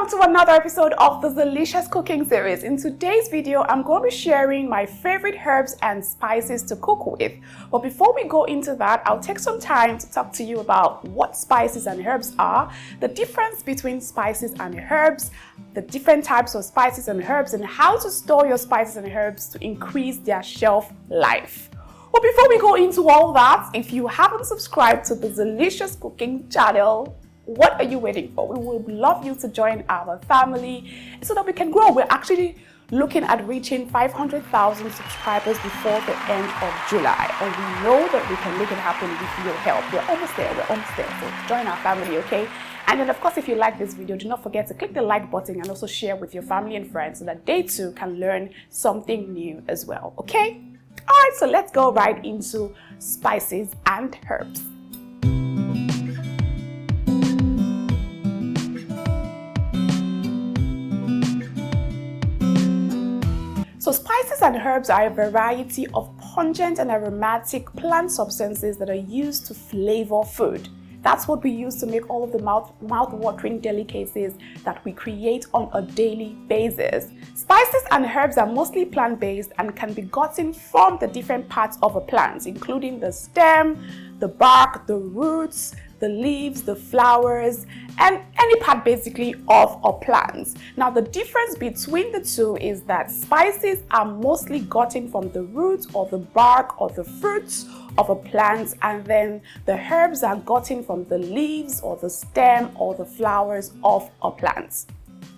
welcome to another episode of the Zeelicious cooking series. In today's video, I'm going to be sharing my favorite herbs and spices to cook with. But before we go into that, I'll take some time to talk to you about what spices and herbs are, the difference between spices and herbs, the different types of spices and herbs, and how to store your spices and herbs to increase their shelf life. But before we go into all that, if you haven't subscribed to the Zeelicious cooking channel, what are you waiting for? We would love you to join our family so that we can grow. We're actually looking at reaching 500,000 subscribers before the end of July. And we know that we can make it happen with your help. We're almost there. So join our family, okay? And then, of course, if you like this video, do not forget to click the like button and also share with your family and friends so that they too can learn something new as well, okay? All right, so let's go right into spices and herbs. So spices and herbs are a variety of pungent and aromatic plant substances that are used to flavor food. That's what we use to make all of the mouth-watering delicacies that we create on a daily basis. Spices and herbs are mostly plant-based and can be gotten from the different parts of a plant, including the stem, the bark, the roots, the leaves, the flowers, and any part basically of a plant. Now, the difference between the two is that spices are mostly gotten from the roots or the bark or the fruits of a plant, and then the herbs are gotten from the leaves or the stem or the flowers of a plant.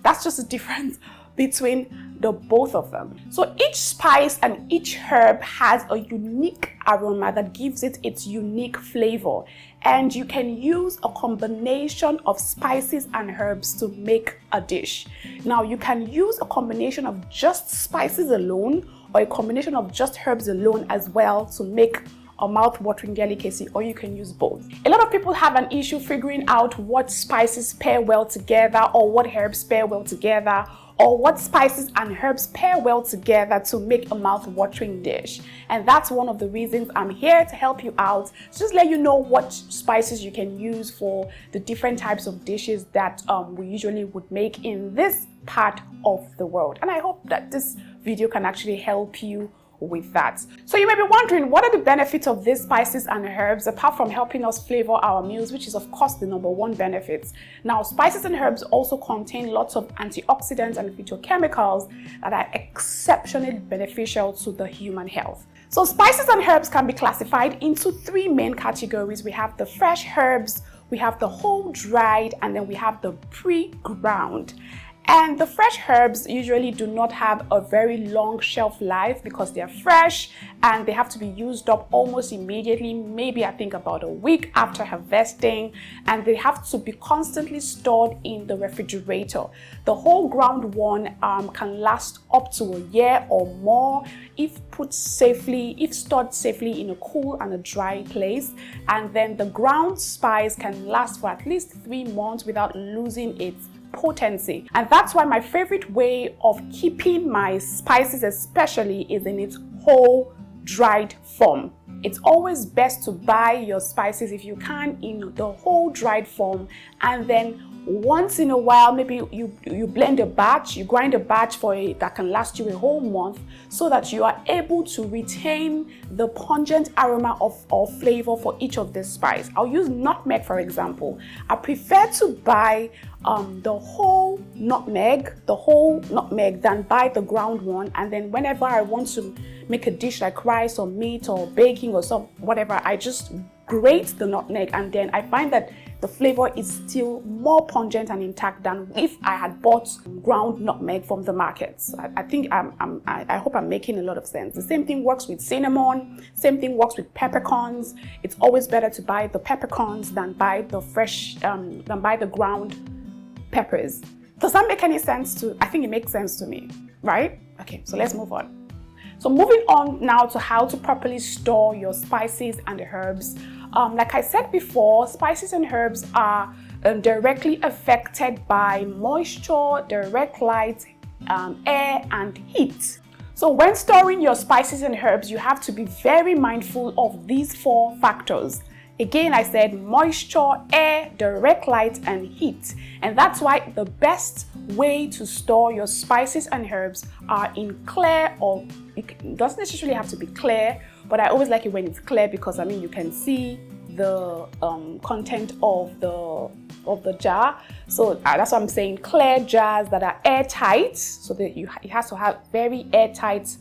That's just the difference between the both of them. So each spice and each herb has a unique aroma that gives it its unique flavor, and you can use a combination of spices and herbs to make a dish. Now, you can use a combination of just spices alone or a combination of just herbs alone as well to make a mouth-watering delicacy, or you can use both. A lot of people have an issue figuring out what spices pair well together or what herbs pair well together, or what spices and herbs pair well together to make a mouth-watering dish. And that's one of the reasons I'm here to help you out, just let you know what spices you can use for the different types of dishes that we usually would make in this part of the world. And I hope that this video can actually help you with that. So you may be wondering, what are the benefits of these spices and herbs apart from helping us flavor our meals, which is of course the number one benefit. Now, spices and herbs also contain lots of antioxidants and phytochemicals that are exceptionally beneficial to the human health. So spices and herbs can be classified into three main categories. We have the fresh herbs, we have the whole dried, and then we have the pre-ground. And the fresh herbs usually do not have a very long shelf life because they're fresh and they have to be used up almost immediately, maybe I think about a week after harvesting, and they have to be constantly stored in the refrigerator. The whole ground one can last up to a year or more if stored safely in a cool and a dry place. And then the ground spice can last for at least 3 months without losing its potency. And that's why my favorite way of keeping my spices especially is in its whole dried form. It's always best to buy your spices, if you can, in the whole dried form, and then once in a while maybe you blend a batch, you grind a batch that can last you a whole month, so that you are able to retain the pungent aroma or flavor for each of the spice. I'll use nutmeg for example. I prefer to buy the whole nutmeg than buy the ground one, and then whenever I want to make a dish like rice or meat or baking or whatever, I just grate the nutmeg, and then I find that the flavor is still more pungent and intact than if I had bought ground nutmeg from the markets. I hope I'm making a lot of sense. The same thing works with cinnamon, same thing works with peppercorns. It's always better to buy the peppercorns than buy the fresh, than buy the ground peppers. Does that make any sense I think it makes sense to me, right? Okay, so let's move on. So moving on now to how to properly store your spices and herbs. Like I said before, spices and herbs are directly affected by moisture, direct light, air, and heat. So when storing your spices and herbs, you have to be very mindful of these 4 factors. Again, I said moisture, air, direct light, and heat. And that's why the best way to store your spices and herbs are in clear, or it doesn't necessarily have to be clear, but I always like it when it's clear because I mean you can see the content of the jar. So that's what I'm saying, clear jars that are airtight, so that it has to have very airtight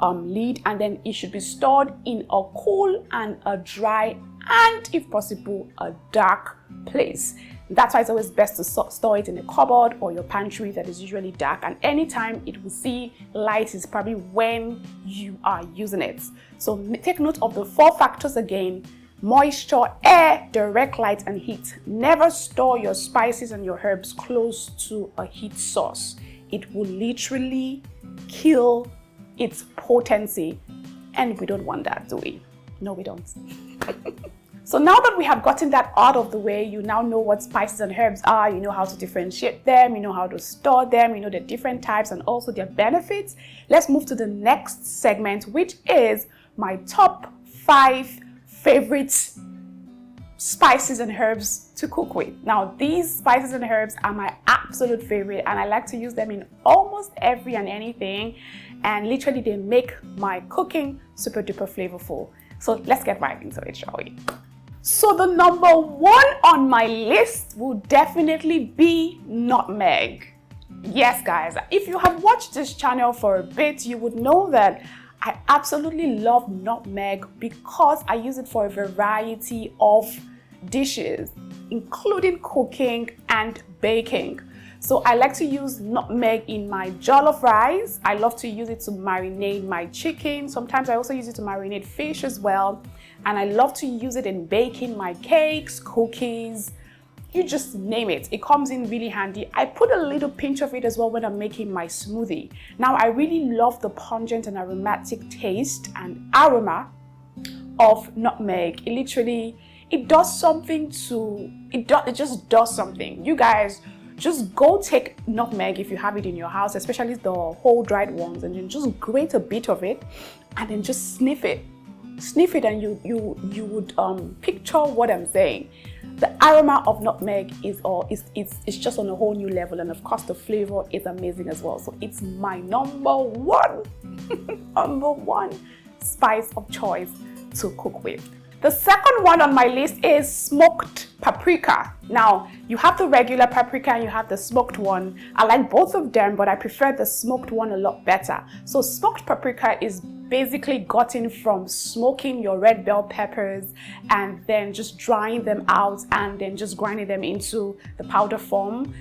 lid, and then it should be stored in a cool and a dry, and if possible a dark place. That's why it's always best to store it in a cupboard or your pantry that is usually dark, and anytime it will see light is probably when you are using it. So take note of the 4 factors again: moisture, air, direct light, and heat. Never store your spices and your herbs close to a heat source. It will literally kill its potency, and we don't want that, do we? No, we don't. So now that we have gotten that out of the way, you now know what spices and herbs are, you know how to differentiate them, you know how to store them, you know the different types and also their benefits. Let's move to the next segment, which is my top 5 favorite spices and herbs to cook with. Now, these spices and herbs are my absolute favorite, and I like to use them in almost every and anything, and literally they make my cooking super duper flavorful. So let's get right into it, shall we? So the number 1 on my list will definitely be nutmeg. Yes, guys, if you have watched this channel for a bit, you would know that I absolutely love nutmeg because I use it for a variety of dishes, including cooking and baking. So I like to use nutmeg in my jollof rice. I love to use it to marinate my chicken. Sometimes I also use it to marinate fish as well. And I love to use it in baking my cakes, cookies, you just name it. It comes in really handy. I put a little pinch of it as well when I'm making my smoothie. Now, I really love the pungent and aromatic taste and aroma of nutmeg. It does something to, it just does something. You guys, just go take nutmeg if you have it in your house, especially the whole dried ones, and then just grate a bit of it and then just sniff it. Sniff it and you would picture what I'm saying. The aroma of nutmeg is just on a whole new level, and of course the flavor is amazing as well. So it's my number one spice of choice to cook with. The second one on my list is smoked paprika. Now, you have the regular paprika and you have the smoked one. I like both of them, but I prefer the smoked one a lot better. So smoked paprika is basically gotten from smoking your red bell peppers and then just drying them out and then just grinding them into the powder form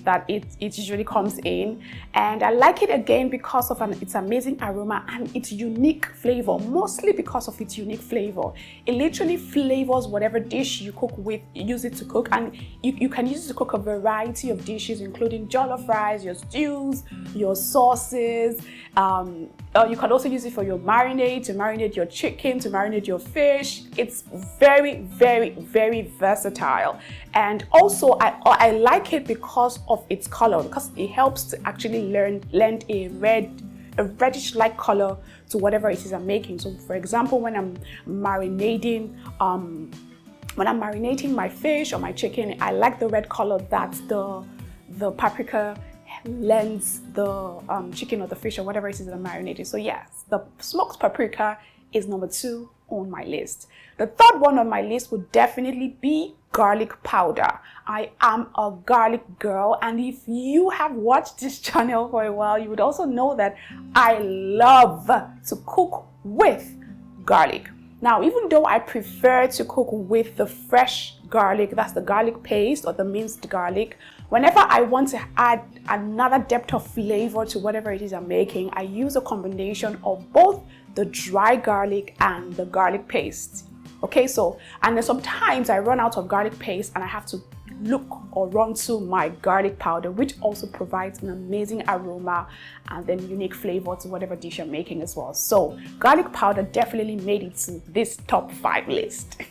that it usually comes in. And I like it again because of its amazing aroma and its unique flavor, mostly because of its unique flavor. It literally flavors whatever dish you cook with, use it to cook, and you can use it to cook a variety of dishes, including jollof rice, your stews, your sauces. You can also use it for your marinade, to marinate your chicken, to marinate your fish. It's very, very, very versatile. And also, I like it because of its color, because it helps to actually lend a reddish-like color to whatever it is I'm making. So, for example, when I'm marinating, my fish or my chicken, I like the red color that the paprika lends the chicken or the fish or whatever it is that I'm marinating. So yes, the smoked paprika is number 2 on my list. The third one on my list would definitely be garlic powder. I am a garlic girl, and if you have watched this channel for a while, you would also know that I love to cook with garlic. Now, even though I prefer to cook with the fresh garlic, that's the garlic paste or the minced garlic, whenever I want to add another depth of flavor to whatever it is I'm making, I use a combination of both the dry garlic and the garlic paste. Okay, so, and then sometimes I run out of garlic paste and I have to look or run to my garlic powder, which also provides an amazing aroma and then unique flavor to whatever dish you're making as well. So garlic powder definitely made it to this top 5 list.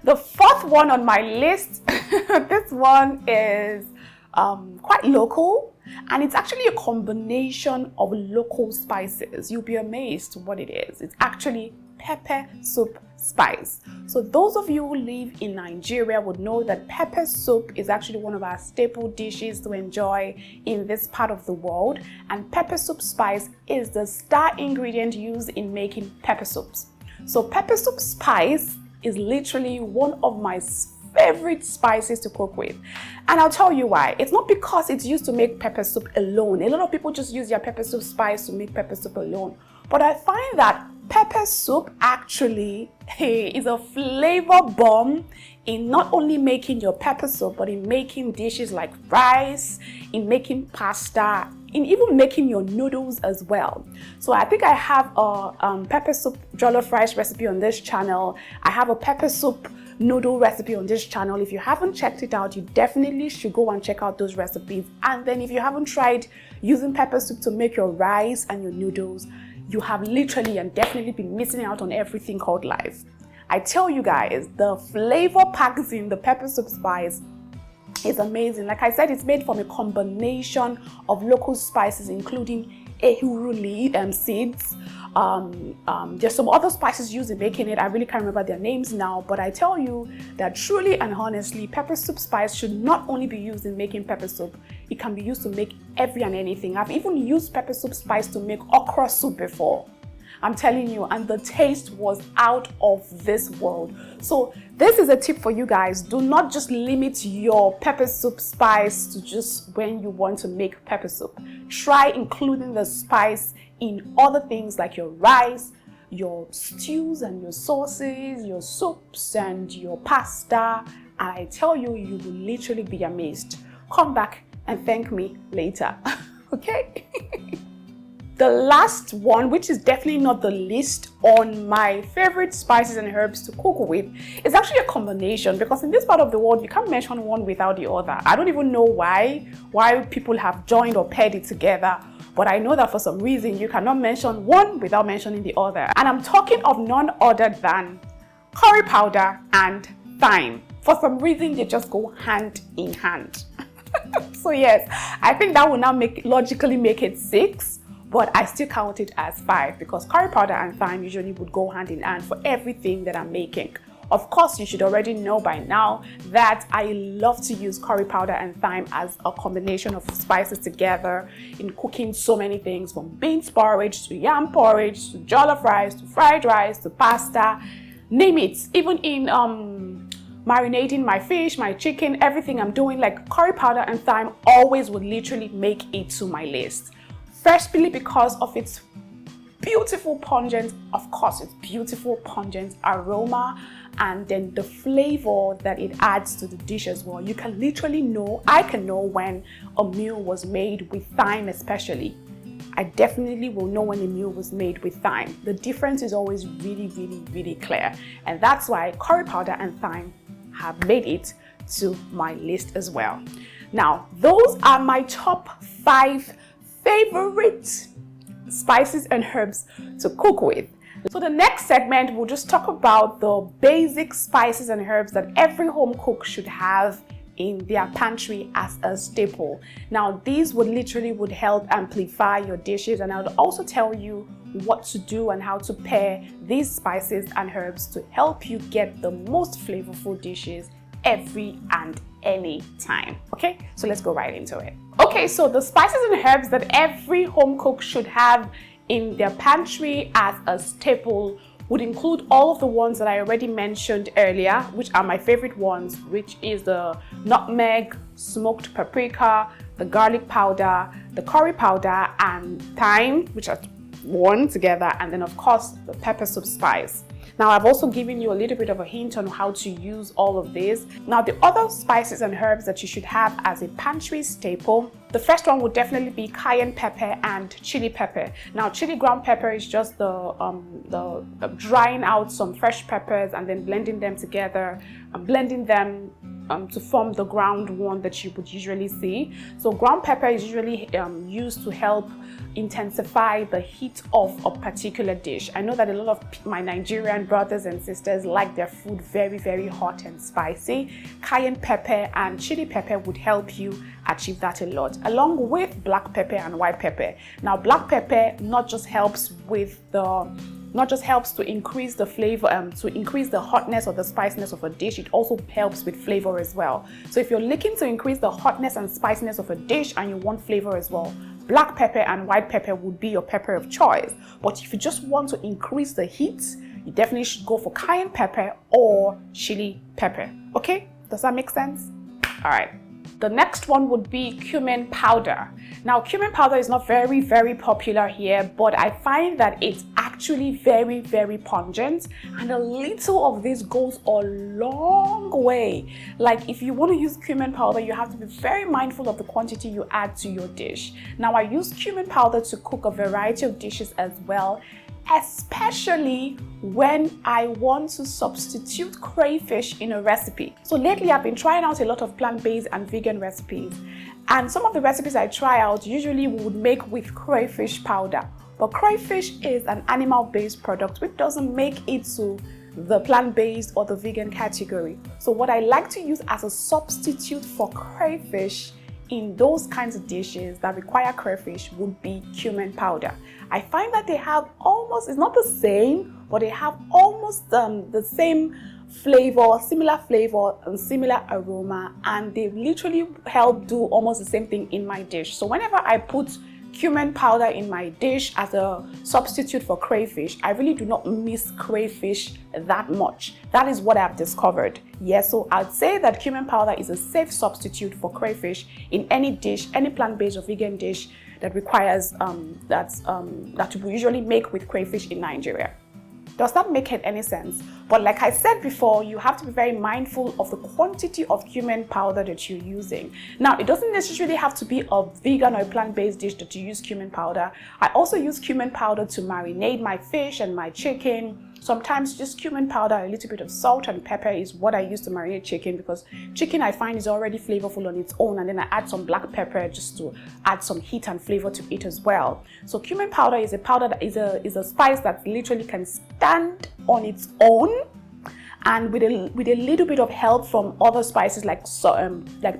The fourth one on my list, this one is quite local, and it's actually a combination of local spices. You'll be amazed what it is. It's actually pepper soup spice. So those of you who live in Nigeria would know that pepper soup is actually one of our staple dishes to enjoy in this part of the world, and pepper soup spice is the star ingredient used in making pepper soups. So pepper soup spice is literally one of my favorite spices to cook with, and I'll tell you why. It's not because it's used to make pepper soup alone. A lot of people just use their pepper soup spice to make pepper soup alone, but I find that pepper soup actually is a flavor bomb in not only making your pepper soup, but in making dishes like rice, in making pasta, in even making your noodles as well. So I think I have a pepper soup jollof rice recipe on this channel. I have a pepper soup noodle recipe on this channel. If you haven't checked it out, you definitely should go and check out those recipes. And then if you haven't tried using pepper soup to make your rice and your noodles, you have literally and definitely been missing out on everything called life. I tell you guys, the flavor packed in the pepper soup spice is amazing. Like I said, it's made from a combination of local spices, including ehuru seeds. There's some other spices used in making it. I really can't remember their names now, but I tell you that truly and honestly, pepper soup spice should not only be used in making pepper soup, it can be used to make every and anything. I've even used pepper soup spice to make okra soup before. I'm telling you, and the taste was out of this world. So this is a tip for you guys. Do not just limit your pepper soup spice to just when you want to make pepper soup. Try including the spice in other things like your rice, your stews and your sauces, your soups and your pasta. And I tell you, you will literally be amazed. Come back and thank me later. Okay? The last one, which is definitely not the least on my favorite spices and herbs to cook with, is actually a combination, because in this part of the world, you can't mention one without the other. I don't even know why people have joined or paired it together, but I know that for some reason, you cannot mention one without mentioning the other. And I'm talking of none other than curry powder and thyme. For some reason, they just go hand in hand. So yes, I think that will now logically make it 6. But I still count it as 5 because curry powder and thyme usually would go hand in hand for everything that I'm making. Of course, you should already know by now that I love to use curry powder and thyme as a combination of spices together in cooking so many things, from beans porridge to yam porridge to jollof rice to fried rice to pasta, name it. Even in marinating my fish, my chicken, everything I'm doing, like curry powder and thyme always would literally make it to my list. Firstly, because of its beautiful pungent, of course, its beautiful pungent aroma, and then the flavor that it adds to the dish as well. You can literally know, I can know when a meal was made with thyme especially. I definitely will know when a meal was made with thyme. The difference is always really, really, really clear. And that's why curry powder and thyme have made it to my list as well. Now, those are my top 5 favorite spices and herbs to cook with. So the next segment, we'll just talk about the basic spices and herbs that every home cook should have in their pantry as a staple. Now, these would help amplify your dishes, and I'll also tell you what to do and how to pair these spices and herbs to help you get the most flavorful dishes every and any time. Okay, so let's go right into it. Okay, so the spices and herbs that every home cook should have in their pantry as a staple would include all of the ones that I already mentioned earlier, which are my favorite ones, which is the nutmeg, smoked paprika, the garlic powder, the curry powder, and thyme, which are one together, and then of course the pepper soup spice. Now, I've also given you a little bit of a hint on how to use all of this. Now, the other spices and herbs that you should have as a pantry staple, the first one would definitely be cayenne pepper and chili pepper. Now, chili ground pepper is just the drying out some fresh peppers and then blending them together, blending them to form the ground one that you would usually see. So ground pepper is usually used to help intensify the heat of a particular dish. I know that a lot of my Nigerian brothers and sisters like their food very, very hot and spicy. Cayenne pepper and chili pepper would help you achieve that a lot, along with black pepper and white pepper. Now, black pepper not just helps with the not just helps to increase the flavor, to increase the hotness or the spiciness of a dish, it also helps with flavor as well. So if you're looking to increase the hotness and spiciness of a dish and you want flavor as well, black pepper and white pepper would be your pepper of choice. But if you just want to increase the heat, you definitely should go for cayenne pepper or chili pepper. Okay, does that make sense? All right. The next one would be cumin powder. Now, cumin powder is not very popular here, but I find that it's actually very pungent, and a little of this goes a long way. Like, if you want to use cumin powder, you have to be very mindful of the quantity you add to your dish. Now, I use cumin powder to cook a variety of dishes as well, especially when I want to substitute crayfish in a recipe. So lately I've been trying out a lot of plant-based and vegan recipes, and some of the recipes I try out usually would make with crayfish powder. But crayfish is an animal-based product which doesn't make it to the plant-based or the vegan category. So what I like to use as a substitute for crayfish in those kinds of dishes that require crayfish would be cumin powder. I find that they have almost, it's not the same, but they have almost the same flavor, similar flavor and similar aroma, and they literally help do almost the same thing in my dish. So whenever I put cumin powder in my dish as a substitute for crayfish, I really do not miss crayfish that much. That is what I've discovered. Yes, so I'd say that cumin powder is a safe substitute for crayfish in any dish, any plant-based or vegan dish that requires that we usually make with crayfish in Nigeria. Does that make any sense? But like I said before, you have to be very mindful of the quantity of cumin powder that you're using. Now, it doesn't necessarily have to be a vegan or a plant-based dish that you use cumin powder. I also use cumin powder to marinate my fish and my chicken. Sometimes just cumin powder, a little bit of salt and pepper is what I use to marinate chicken, because chicken I find is already flavorful on its own, and then I add some black pepper just to add some heat and flavor to it as well. So cumin powder is a powder that is a spice that literally can stand on its own, and with a little bit of help from other spices like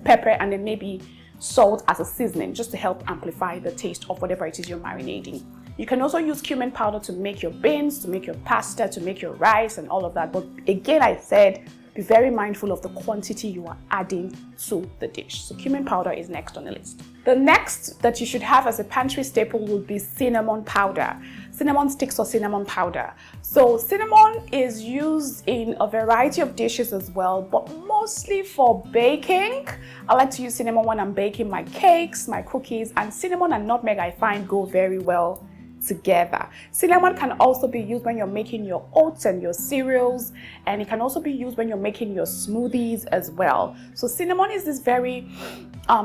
pepper and then maybe salt as a seasoning, just to help amplify the taste of whatever it is you're marinating. You can also use cumin powder to make your beans, to make your pasta, to make your rice and all of that. But again, I said, be very mindful of the quantity you are adding to the dish. So cumin powder is next on the list. The next that you should have as a pantry staple will be cinnamon powder. Cinnamon sticks or cinnamon powder. So cinnamon is used in a variety of dishes as well, but mostly for baking. I like to use cinnamon when I'm baking my cakes, my cookies, and cinnamon and nutmeg I find go very well together. Cinnamon can also be used when you're making your oats and your cereals, and it can also be used when you're making your smoothies as well. So cinnamon is this very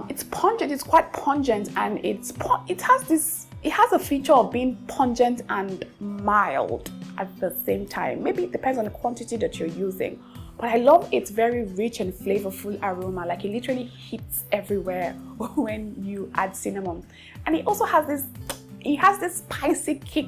it's pungent, it's quite pungent, and it has a feature of being pungent and mild at the same time. Maybe it depends on the quantity that you're using, but I love its very rich and flavorful aroma. Like, it literally hits everywhere when you add cinnamon. And it also has this spicy kick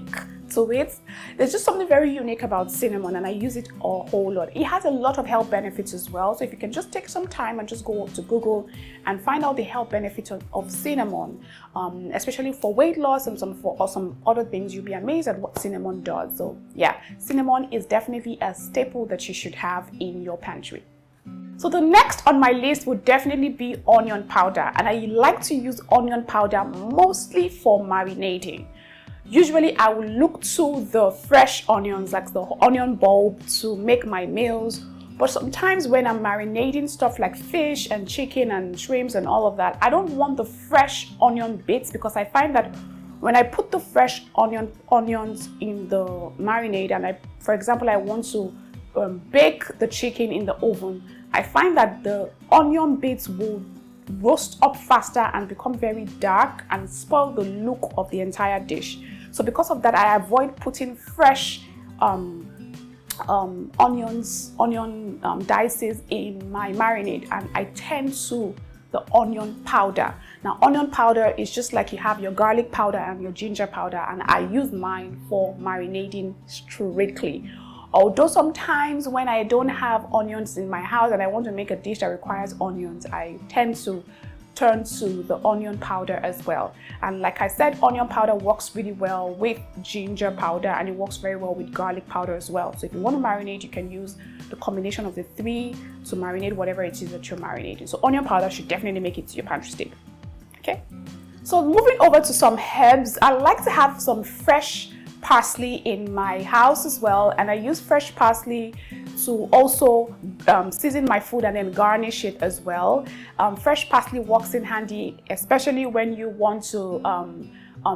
to it. There's just something very unique about cinnamon, and I use it a whole lot. It has a lot of health benefits as well. So if you can just take some time and just go to Google and find out the health benefits of cinnamon, especially for weight loss and some other things, you'll be amazed at what cinnamon does. So yeah, cinnamon is definitely a staple that you should have in your pantry. So the next on my list would definitely be onion powder, and I like to use onion powder mostly for marinating. Usually I will look to the fresh onions, like the onion bulb, to make my meals, but sometimes when I'm marinating stuff like fish and chicken and shrimps and all of that, I don't want the fresh onion bits, because I find that when I put the fresh onions in the marinade and for example, I want to bake the chicken in the oven, I find that the onion bits will roast up faster and become very dark and spoil the look of the entire dish. So because of that, I avoid putting fresh onion dices in my marinade, and I tend to the onion powder. Now, onion powder is just like you have your garlic powder and your ginger powder, and I use mine for marinating strictly. Although sometimes when I don't have onions in my house and I want to make a dish that requires onions, I tend to turn to the onion powder as well. And like I said, onion powder works really well with ginger powder, and it works very well with garlic powder as well. So if you want to marinate, you can use the combination of the three to marinate whatever it is that you're marinating. So onion powder should definitely make it to your pantry staple. Okay, so moving over to some herbs, I like to have some fresh parsley in my house as well, and I use fresh parsley to also season my food and then garnish it as well. Fresh parsley works in handy, especially when you want to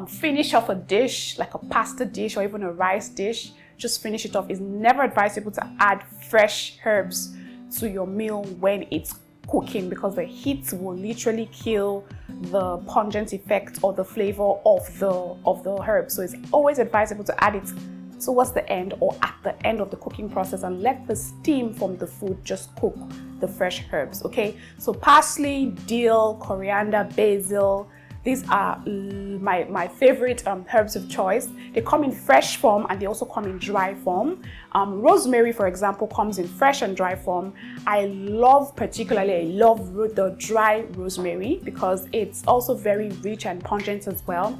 finish off a dish, like a pasta dish or even a rice dish. Just finish it off. It's never advisable to add fresh herbs to your meal when it's cooking, because the heat will literally kill the pungent effect or the flavor of the herb. So it's always advisable to add it towards the end or at the end of the cooking process, and let the steam from the food just cook the fresh herbs. Okay, so parsley, dill, coriander, basil, these are my favorite herbs of choice. They come in fresh form and they also come in dry form. Rosemary, for example, comes in fresh and dry form. I love the dry rosemary because it's also very rich and pungent as well.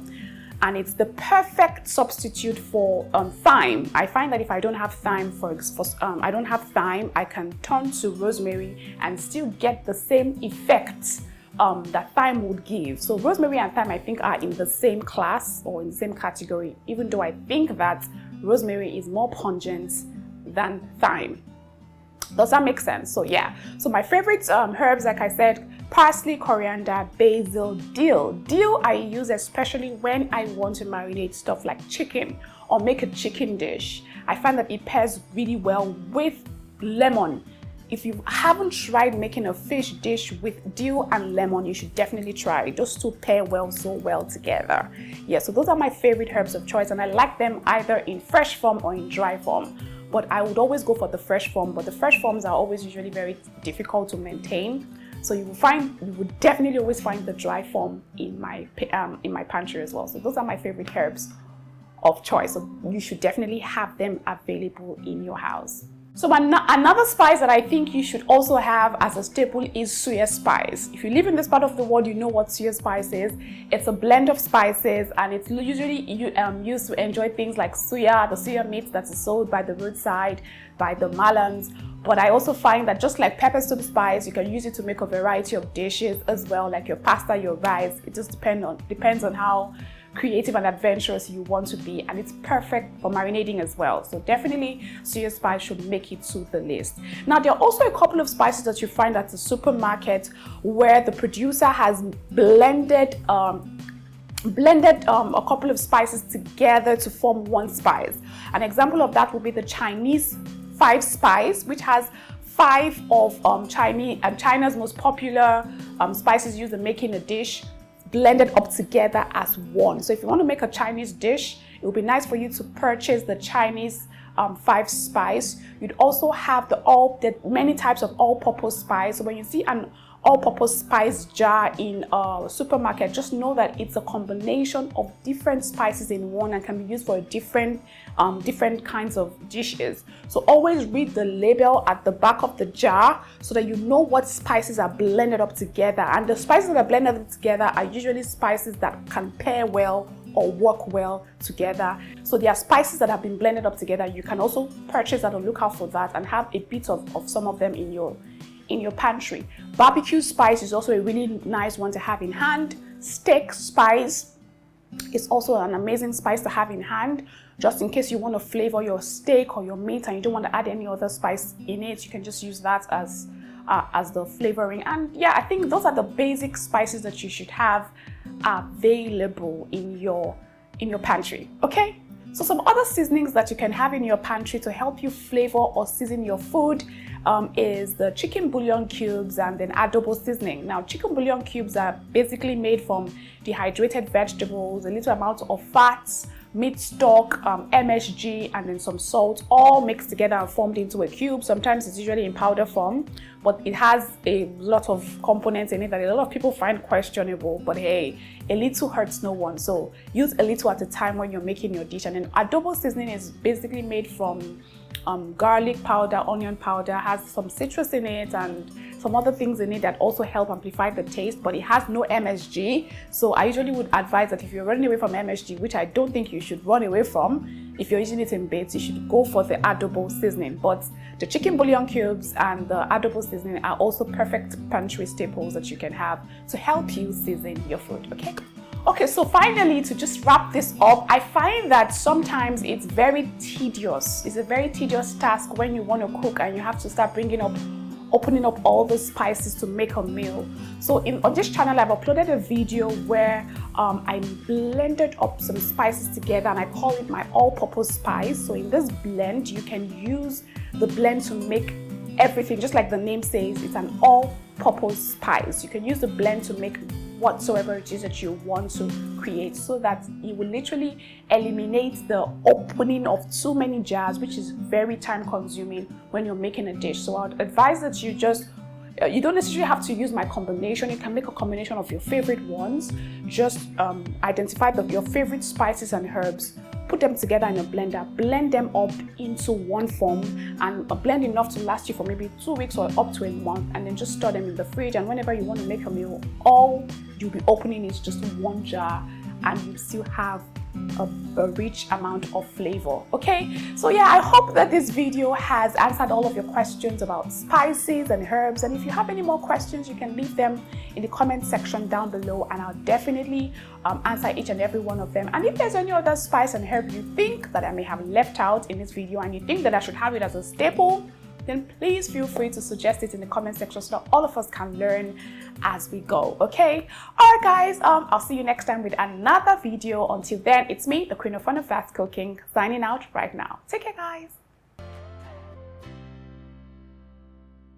And it's the perfect substitute for thyme. I find that if I don't have thyme, I can turn to rosemary and still get the same effects that thyme would give. So rosemary and thyme, I think, are in the same class or in the same category, even though I think that rosemary is more pungent than thyme. Does that make sense? So yeah, so my favorite herbs, like I said, parsley, coriander, basil, dill. Dill I use especially when I want to marinate stuff like chicken or make a chicken dish. I find that it pairs really well with lemon. If you haven't tried making a fish dish with dill and lemon, you should definitely try. Those two pair so well together. Yeah, so those are my favorite herbs of choice, and I like them either in fresh form or in dry form. But I would always go for the fresh form, but the fresh forms are always usually very difficult to maintain. So you would definitely always find the dry form in my pantry as well. So those are my favorite herbs of choice. So you should definitely have them available in your house. So another spice that I think you should also have as a staple is suya spice. If you live in this part of the world, you know what suya spice is. It's a blend of spices, and it's usually used to enjoy things like suya, the suya meat that is sold by the roadside, by the malams. But I also find that just like pepper soup spice, you can use it to make a variety of dishes as well, like your pasta, your rice. It just depends on how creative and adventurous you want to be, and it's perfect for marinating as well. So definitely suya spice should make it to the list. Now there are also a couple of spices that you find at the supermarket where the producer has blended a couple of spices together to form one spice. An example of that would be the Chinese 5 spice, which has 5 of China's most popular spices used in making a dish, blended up together as one. So if you want to make a Chinese dish, it would be nice for you to purchase the Chinese 5 spice. You'd also have the many types of all-purpose spice. So when you see an all-purpose spice jar in a supermarket, just know that it's a combination of different spices in one and can be used for different kinds of dishes. So always read the label at the back of the jar so that you know what spices are blended up together. And the spices that are blended up together are usually spices that can pair well or work well together. So there are spices that have been blended up together. You can also purchase that or look out for that and have a bit of some of them in your pantry. Barbecue spice is also a really nice one to have in hand. Steak spice is also an amazing spice to have in hand, just in case you want to flavor your steak or your meat and you don't want to add any other spice in it. You can just use that as the flavoring. And yeah, I think those are the basic spices that you should have available in your pantry. Okay, so some other seasonings that you can have in your pantry to help you flavor or season your food is the chicken bouillon cubes and then adobo seasoning. Now, chicken bouillon cubes are basically made from dehydrated vegetables, a little amount of fats, meat stock, MSG, and then some salt, all mixed together and formed into a cube. Sometimes it's usually in powder form, but it has a lot of components in it that a lot of people find questionable. But hey, a little hurts no one, so use a little at a time when you're making your dish. And then adobo seasoning is basically made from garlic powder, onion powder, has some citrus in it and some other things in it that also help amplify the taste, but it has no MSG. So I usually would advise that if you're running away from MSG, which I don't think you should run away from, if you're using it in bits, you should go for the adobo seasoning. But the chicken bouillon cubes and the adobo seasoning are also perfect pantry staples that you can have to help you season your food, okay? Okay, so finally, to just wrap this up, I find that sometimes it's very tedious. It's a very tedious task when you want to cook and you have to start opening up all the spices to make a meal. So on this channel, I've uploaded a video where I blended up some spices together, and I call it my all-purpose spice. So in this blend, you can use the blend to make everything, just like the name says, it's an all-purpose spice. You can use the blend to make whatsoever it is that you want to create, so that it will literally eliminate the opening of too many jars, which is very time consuming when you're making a dish. So I would advise that you don't necessarily have to use my combination. You can make a combination of your favorite ones. Just identify your favorite spices and herbs, put them together in a blender, blend them up into one form, and blend enough to last you for maybe 2 weeks or up to a month, and then just store them in the fridge. And whenever you want to make a meal, all you'll be opening is just one jar, and you still have a rich amount of flavor. Okay, so yeah, I hope that this video has answered all of your questions about spices and herbs, and if you have any more questions, you can leave them in the comment section down below, and I'll definitely answer each and every one of them. And if there's any other spice and herb you think that I may have left out in this video and you think that I should have it as a staple, then please feel free to suggest it in the comment section so that all of us can learn as we go, okay? All right, guys, I'll see you next time with another video. Until then, it's me, the Queen of Fun and Fast Cooking, signing out right now. Take care, guys.